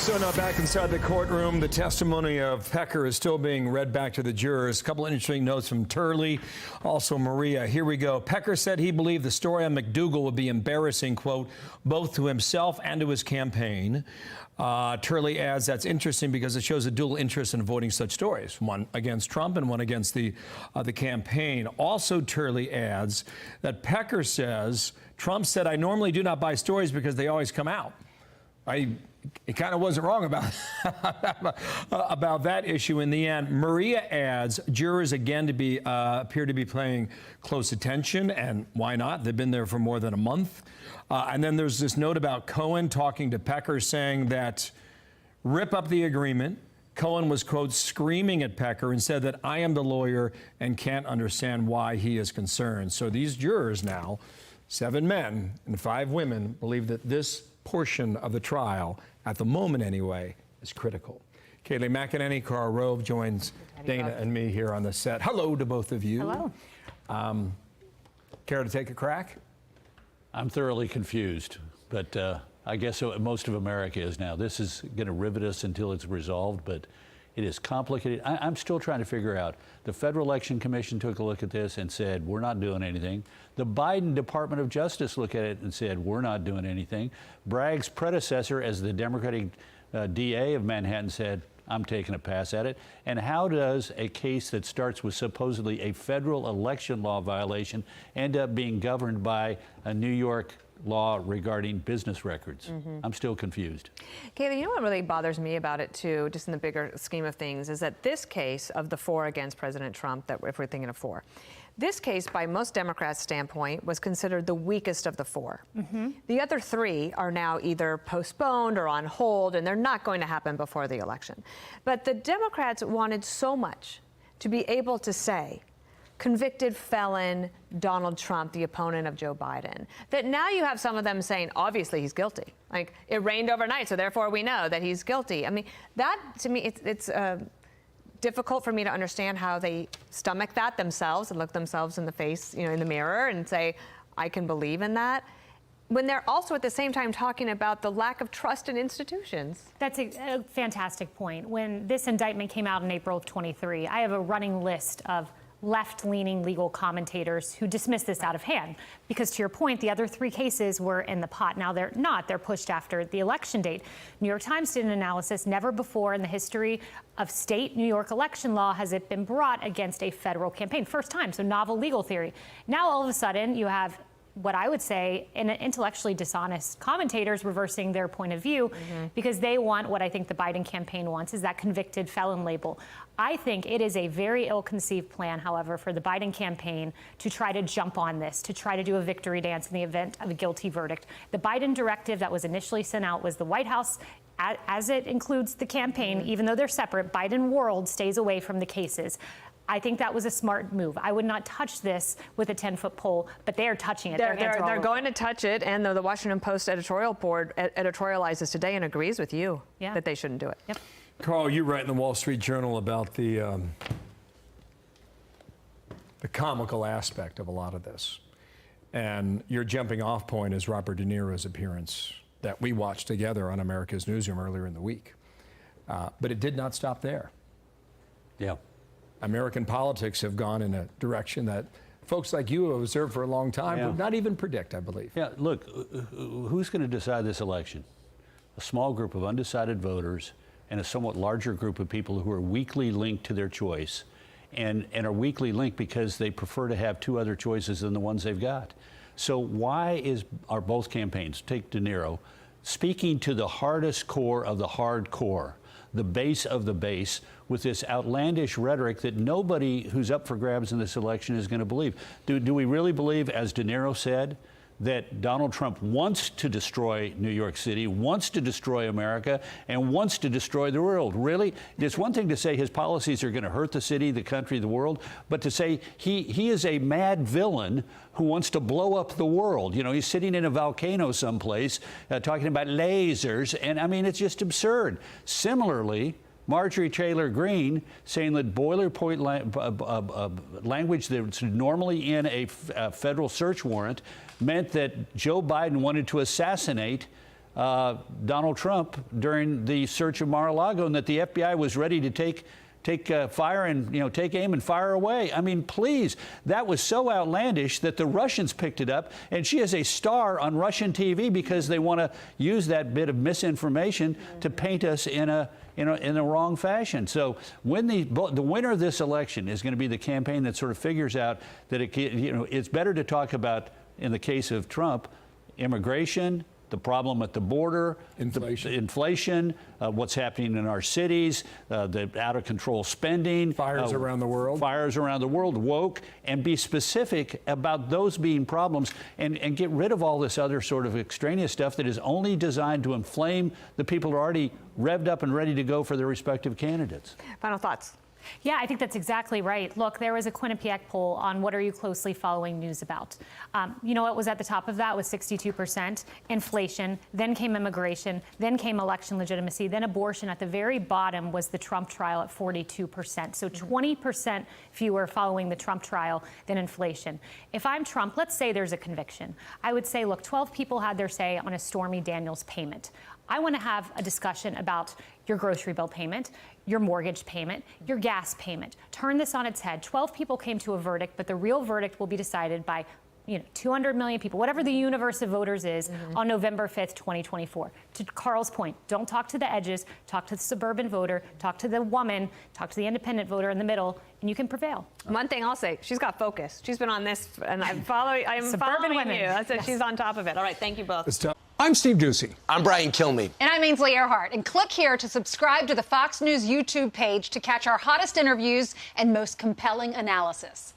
So now back inside the courtroom, the testimony of Pecker is still being read back to the jurors. A couple of interesting notes from Turley, also Maria. Here we go. Pecker said he believed the story on McDougal would be embarrassing, quote, both to himself and to his campaign. Turley adds that's interesting because it shows a dual interest in avoiding such stories, one against Trump and one against the campaign. Also, Turley adds that Pecker says Trump said, I normally do not buy stories because they always come out. It kind of wasn't wrong about about that issue in the end. Maria adds jurors again appear to be paying close attention, and why not? They've been there for more than a month. And then there's this note about Cohen talking to Pecker, saying that rip up the agreement. Cohen was, quote, screaming at Pecker and said that I am the lawyer and can't understand why he is concerned. So these jurors now, 7 men and 5 women, believe that this portion of the trial, at the moment anyway, is critical. Kayleigh McEnany, Carl Rove joins Dana and me here on the set. Hello to both of you. Hello. Care to take a crack? I'm thoroughly confused, but I guess most of America is now. This is going to rivet us until it's resolved, but it is complicated. I'm still trying to figure out. The Federal Election Commission took a look at this and said, we're not doing anything. The Biden Department of Justice looked at it and said, we're not doing anything. Bragg's predecessor as the Democratic DA of Manhattan said, I'm taking a pass at it. And how does a case that starts with supposedly a federal election law violation end up being governed by a New York law regarding business records? I'm still confused. Kayleigh, you know what really bothers me about it too, just in the bigger scheme of things, is that this case of the 4 against President Trump, that if we're thinking of 4, this case, by most Democrats' standpoint, was considered the weakest of the 4. The other 3 are now either postponed or on hold, and they're not going to happen before the election. But the Democrats wanted so much to be able to say, convicted felon Donald Trump, the opponent of Joe Biden, that now you have some of them saying, obviously he's guilty. Like, it rained overnight, so therefore we know that he's guilty. I mean, that, to me, it's difficult for me to understand how they stomach that themselves and look themselves in the face, you know, in the mirror and say, I can believe in that, when they're also at the same time talking about the lack of trust in institutions. That's a fantastic point. When this indictment came out in April of 23, I have a running list of left-leaning legal commentators who dismiss this out of hand. Because to your point, the other 3 cases were in the pot. Now they're not. They're pushed after the election date. New York Times did an analysis. Never before in the history of state New York election law has it been brought against a federal campaign. First time, so novel legal theory. Now all of a sudden you have what I would say intellectually dishonest commentators reversing their point of view because they want what I think the Biden campaign wants, is that convicted felon label. I think it is a very ill-conceived plan, however, for the Biden campaign to try to jump on this, to try to do a victory dance in the event of a guilty verdict. The Biden directive that was initially sent out was the White House, as it includes the campaign, even though they're separate, Biden world stays away from the cases. I think that was a smart move. I would not touch this with a 10-foot pole, but they are touching it. They're going to touch it, and the Washington Post editorial board editorializes today and agrees with you that they shouldn't do it. Yep. Carl, you write in the Wall Street Journal about the comical aspect of a lot of this. And your jumping off point is Robert De Niro's appearance that we watched together on America's Newsroom earlier in the week. But it did not stop there. Yeah. American politics have gone in a direction that folks like you have observed for a long time would not even predict, I believe. Yeah, look, who's going to decide this election? A small group of undecided voters and a somewhat larger group of people who are weakly linked to their choice and are weakly linked because they prefer to have 2 other choices than the ones they've got. So why are both campaigns, take De Niro, speaking to the hardest core of the hardcore, the base of the base, with this outlandish rhetoric that nobody who's up for grabs in this election is going to believe? Do we really believe, as De Niro said, that Donald Trump wants to destroy New York City, wants to destroy America, and wants to destroy the world? Really? It's one thing to say his policies are going to hurt the city, the country, the world, but to say he is a mad villain who wants to blow up the world. You know, he's sitting in a volcano someplace talking about lasers, and I mean, it's just absurd. Similarly, Marjorie Taylor Greene saying that boilerplate language that's normally in a federal search warrant meant that Joe Biden wanted to assassinate Donald Trump during the search of Mar-a-Lago, and that the FBI was ready to take fire and take aim and fire away. I mean, please, that was so outlandish that the Russians picked it up, and she is a star on Russian TV because they want to use that bit of misinformation to paint us in a wrong fashion. So when the winner of this election is going to be the campaign that sort of figures out that it's better to talk about, in the case of Trump, immigration, the problem at the border, inflation, what's happening in our cities, the out-of-control spending. Fires around the world. Woke, and be specific about those being problems and get rid of all this other sort of extraneous stuff that is only designed to inflame the people who are already revved up and ready to go for their respective candidates. Final thoughts. Yeah, I think that's exactly right. Look, there was a Quinnipiac poll on what are you closely following news about. You know what was at the top of that was 62%, inflation, then came immigration, then came election legitimacy, then abortion. At the very bottom was the Trump trial at 42%. So 20% fewer following the Trump trial than inflation. If I'm Trump, let's say there's a conviction. I would say, look, 12 people had their say on a Stormy Daniels payment. I want to have a discussion about your grocery bill payment, your mortgage payment, your gas payment. Turn this on its head. 12 people came to a verdict, but the real verdict will be decided by 200 million people, whatever the universe of voters is, on November 5th, 2024. To Carl's point, don't talk to the edges, talk to the suburban voter, talk to the woman, talk to the independent voter in the middle, and you can prevail. One thing I'll say, she's got focus. She's been on this, and I'm following women. you. That's it. She's on top of it. All right, thank you both. I'm Steve Ducey. I'm Brian Kilmeade. And I'm Ainsley Earhart. And click here to subscribe to the Fox News YouTube page to catch our hottest interviews and most compelling analysis.